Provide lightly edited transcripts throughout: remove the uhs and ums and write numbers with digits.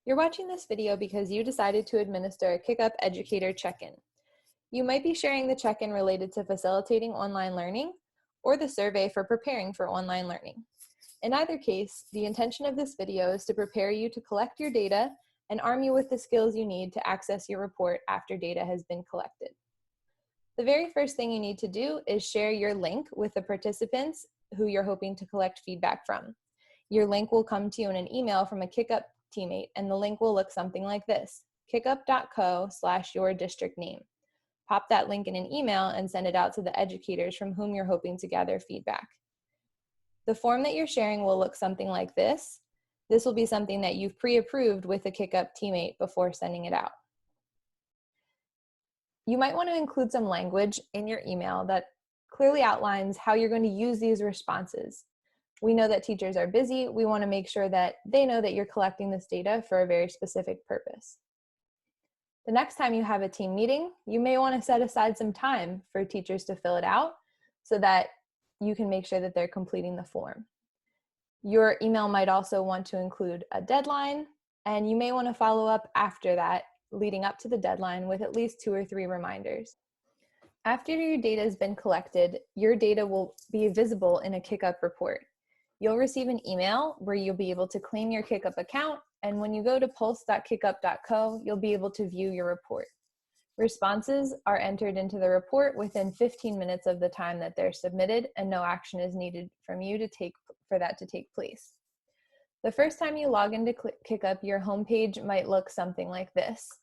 You're watching this video because you decided to administer a KickUp Educator check-in. You might be sharing the check-in related to facilitating online learning or the survey for preparing for online learning. In either case, the intention of this video is to prepare you to collect your data and arm you with the skills you need to access your report after data has been collected. The very first thing you need to do is share your link with the participants who you're hoping to collect feedback from. Your link will come to you in an email from a KickUp teammate, and the link will look something like this: kickup.co/your-district-name. Pop that link in an email and send it out to the educators from whom you're hoping to gather feedback. The form that you're sharing will look something like this. This will be something that you've pre-approved with a KickUp teammate before sending it out. You might want to include some language in your email that clearly outlines how you're going to use these responses. We know that teachers are busy. We want to make sure that they know that you're collecting this data for a very specific purpose. The next time you have a team meeting, you may want to set aside some time for teachers to fill it out so that you can make sure that they're completing the form. Your email might also want to include a deadline, and you may want to follow up after that, leading up to the deadline, with at least 2 or 3 reminders. After your data has been collected, your data will be visible in a KickUp report. You'll receive an email where you'll be able to claim your KickUp account, and when you go to pulse.kickup.co, you'll be able to view your report. Responses are entered into the report within 15 minutes of the time that they're submitted, and no action is needed from you for that to take place. The first time you log into KickUp, your homepage might look something like this.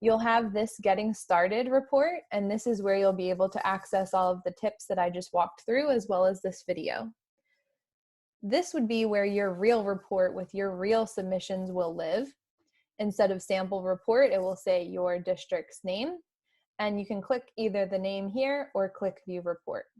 You'll have this Getting Started report, and this is where you'll be able to access all of the tips that I just walked through, as well as this video. This would be where your real report with your real submissions will live. Instead of sample report, it will say your district's name, and you can click either the name here or click View Report.